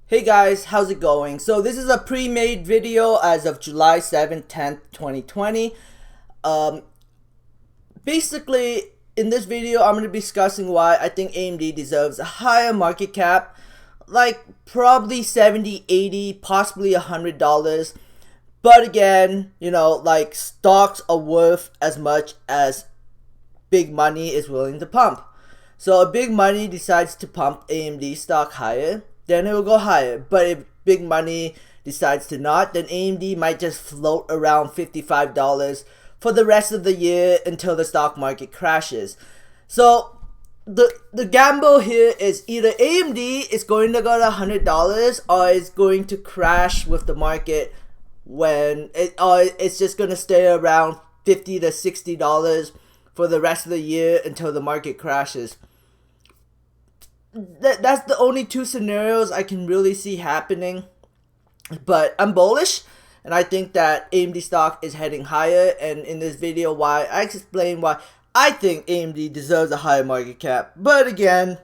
Hey guys, how's it going? So this is a pre-made video as of July 7th, 10th, 2020. Um, Basically, in this video, I'm going to be discussing why I think AMD deserves a higher market cap, like probably 70, 80, possibly $100. But again, like stocks are worth as much as big money is willing to pump. So if big money decides to pump AMD stock higher, then it will go higher. But if big money decides to not, then AMD might just float around $55 for the rest of the year until the stock market crashes. So the gamble here is either AMD is going to go to $100 or it's going to crash with the market or it's just going to stay around $50 to $60 for the rest of the year until the market crashes. That's the only two scenarios I can really see happening. But I'm bullish, and I think that AMD stock is heading higher. And in this video, I explain why I think AMD deserves a higher market cap. But again,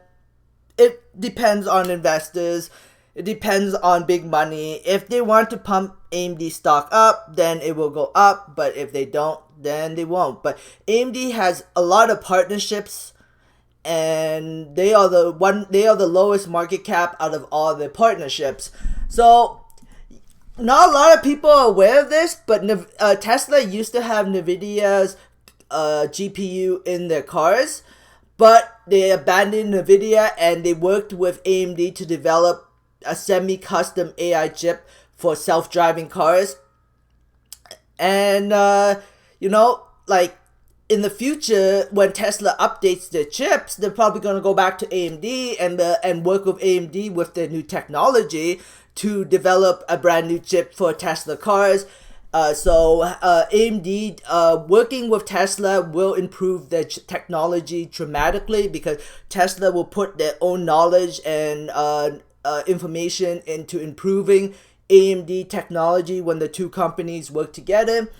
it depends on investors. It depends on big money. If they want to pump AMD stock up, then it will go up. But if they don't, then they won't. But AMD has a lot of partnerships, and they are the lowest market cap out of all the partnerships. So not a lot of people are aware of this, but Tesla used to have NVIDIA's GPU in their cars, but they abandoned NVIDIA and they worked with AMD to develop a semi-custom AI chip for self-driving cars. And like in the future, when Tesla updates their chips, they're probably going to go back to AMD and work with AMD with their new technology to develop a brand new chip for Tesla cars. AMD working with Tesla will improve their technology dramatically, because Tesla will put their own knowledge and information into improving AMD technology when the two companies work together.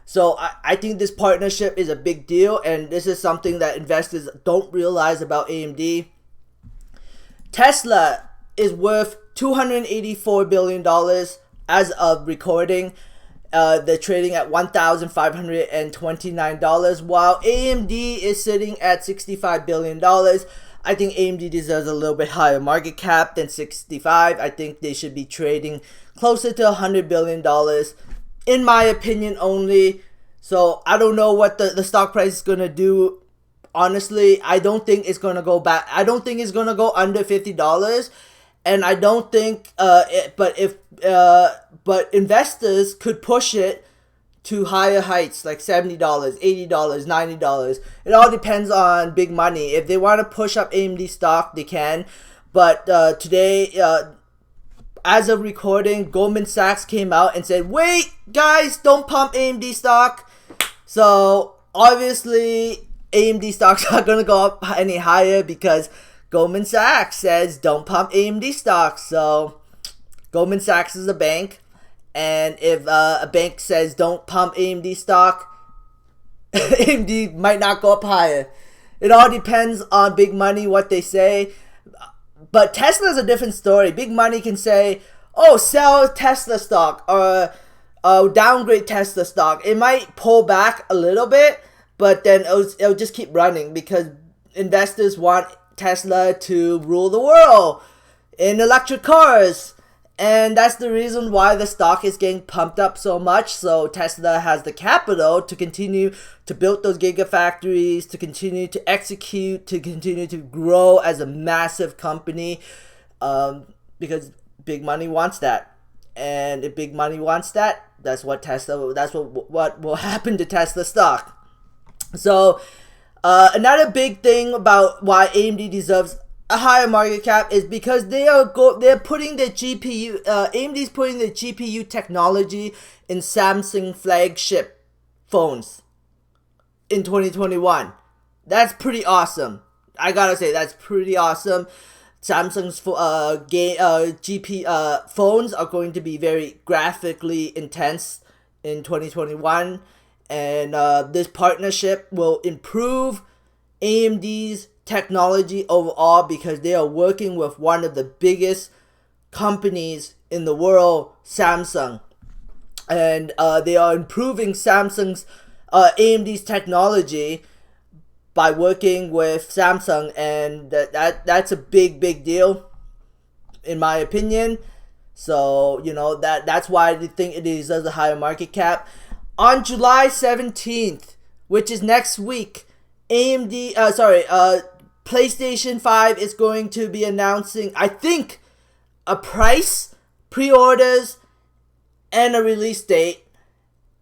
So I think this partnership is a big deal, and this is something that investors don't realize about AMD. Tesla is worth $284 billion as of recording. They're trading at $1,529, while AMD is sitting at $65 billion. I think AMD deserves a little bit higher market cap than 65. I think they should be trading closer to $100 billion, in my opinion only. So I don't know what the stock price is going to do. Honestly, I don't think it's going to go back. I don't think it's going to go under $50. And I don't think, but investors could push it to higher heights, like $70, $80, $90. It all depends on big money. If they want to push up AMD stock, they can. But today, as of recording, Goldman Sachs came out and said, wait, guys, don't pump AMD stock. So obviously, AMD stocks are going to go up any higher because Goldman Sachs says don't pump AMD stocks. So Goldman Sachs is a bank, and if a bank says don't pump AMD stock, AMD might not go up higher. It all depends on big money, what they say. But Tesla is a different story. Big money can say, oh, sell Tesla stock, or downgrade Tesla stock. It might pull back a little bit, but then it'll just keep running, because investors want Tesla to rule the world in electric cars. And that's the reason why the stock is getting pumped up so much. So Tesla has the capital to continue to build those gigafactories, to continue to execute, to continue to grow as a massive company, because big money wants that. And if big money wants that, that's what will happen to Tesla stock. So another big thing about why AMD deserves a higher market cap is because they're putting the GPU. AMD's putting the GPU technology in Samsung flagship phones in 2021. That's pretty awesome. I gotta say, that's pretty awesome. Samsung's phones are going to be very graphically intense in 2021, and this partnership will improve AMD's technology overall, because they are working with one of the biggest companies in the world, Samsung. And they are improving Samsung's AMD's technology by working with Samsung, and that's a big deal in my opinion. So that's why I think it deserves a higher market cap. On July 17th, which is next week, PlayStation 5 is going to be announcing, I think, a price, pre-orders, and a release date.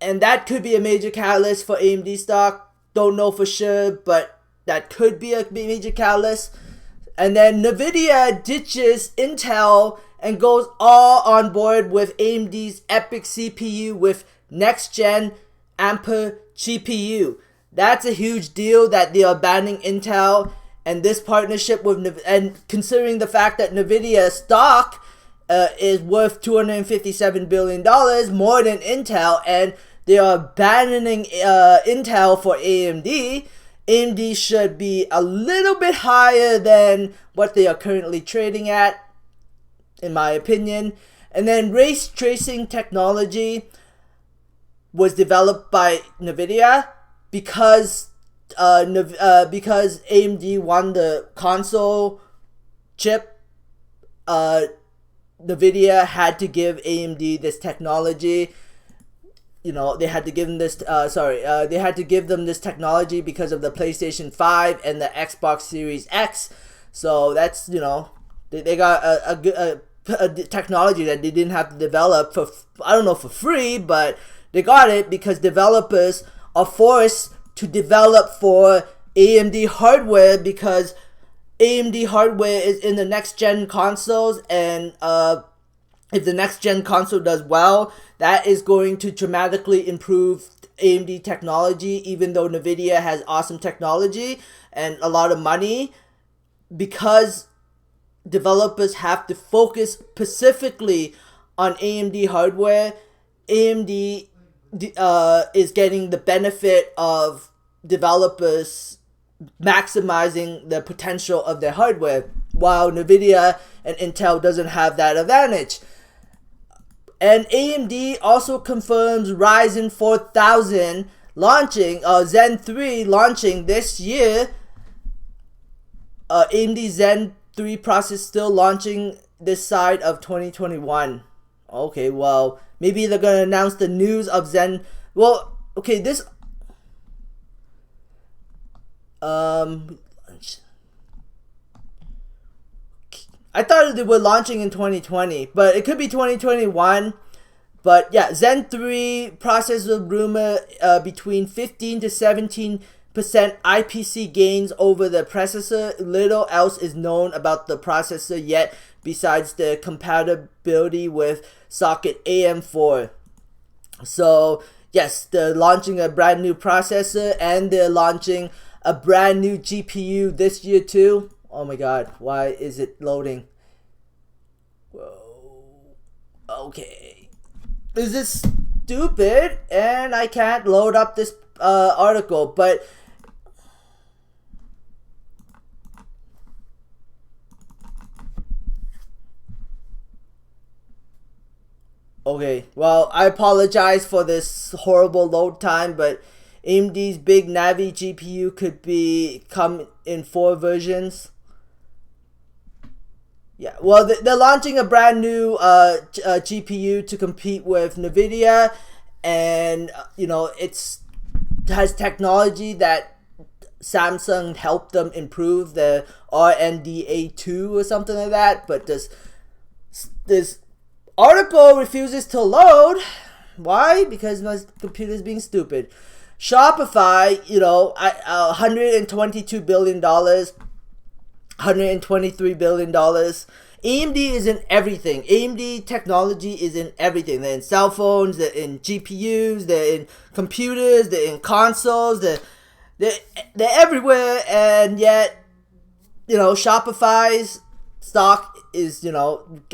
And that could be a major catalyst for AMD stock. Don't know for sure, but that could be a major catalyst. And then Nvidia ditches Intel and goes all on board with AMD's EPYC CPU with next-gen Ampere GPU. That's a huge deal that they are banning Intel, and this partnership with and considering the fact that Nvidia stock is worth $257 billion, more than Intel, and they are banning Intel for AMD. AMD should be a little bit higher than what they are currently trading at, in my opinion. And then race tracing technology was developed by Nvidia because AMD won the console chip. Nvidia had to give AMD this technology. They had to give them this. They had to give them this technology because of the PlayStation 5 and the Xbox Series X. So that's they got a technology that they didn't have to develop for, I don't know, for free, but they got it because developers are forced to develop for AMD hardware because AMD hardware is in the next gen consoles, and if the next gen console does well, that is going to dramatically improve AMD technology, even though Nvidia has awesome technology and a lot of money. Because developers have to focus specifically on AMD hardware, AMD is getting the benefit of developers maximizing the potential of their hardware, while Nvidia and Intel doesn't have that advantage. And AMD also confirms Ryzen 4000 launching, Zen 3 launching this year. AMD Zen 3 process still launching this side of 2021. Okay, well, maybe they're going to announce the news of Zen. Well, okay, this... I thought they were launching in 2020, but it could be 2021. But yeah, Zen 3 processor rumor between 15 to 17% IPC gains over the processor. Little else is known about the processor yet besides the compatibility with socket AM4. So yes, they're launching a brand new processor and they're launching a brand new GPU this year too. Oh my god, why is it loading? Whoa. Okay. Is this stupid? And I can't load up this article, but okay, well, I apologize for this horrible load time, but AMD's big Navi GPU could come in 4 versions. Yeah, well, they're launching a brand new GPU to compete with Nvidia, and it has technology that Samsung helped them improve, the RNDA2 or something like that. But this article refuses to load. Why? Because my computer's being stupid. Shopify, $122 billion, $123 billion. AMD is in everything. AMD technology is in everything. They're in cell phones, they're in GPUs, they're in computers, they're in consoles, they're everywhere, and yet, Shopify's stock is,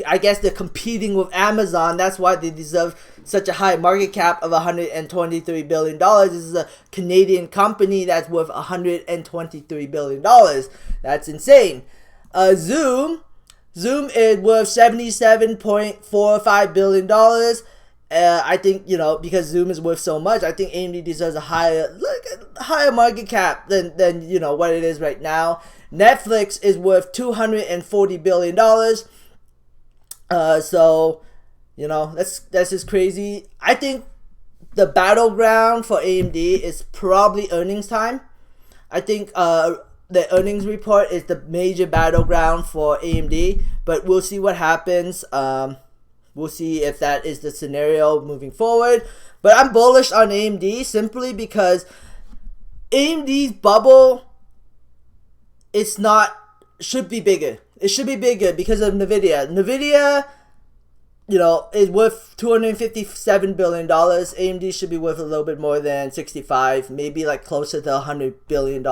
I guess they're competing with Amazon. That's why they deserve such a high market cap of $123 billion. This is a Canadian company that's worth $123 billion. That's insane. Zoom Zoom is worth $77.45 billion. I think, because Zoom is worth so much, I think AMD deserves a higher market cap than what it is right now. Netflix is worth $240 billion. So, that's just crazy. I think the battleground for AMD is probably earnings time. I think the earnings report is the major battleground for AMD, but we'll see what happens. We'll see if that is the scenario moving forward. But I'm bullish on AMD simply because AMD's bubble should be bigger. It should be bigger because of NVIDIA. NVIDIA, is worth $257 billion. AMD should be worth a little bit more than 65, maybe like closer to $100 billion,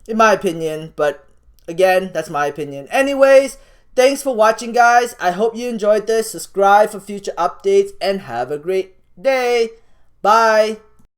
in my opinion. But again, that's my opinion. Anyways, thanks for watching, guys. I hope you enjoyed this. Subscribe for future updates and have a great day. Bye.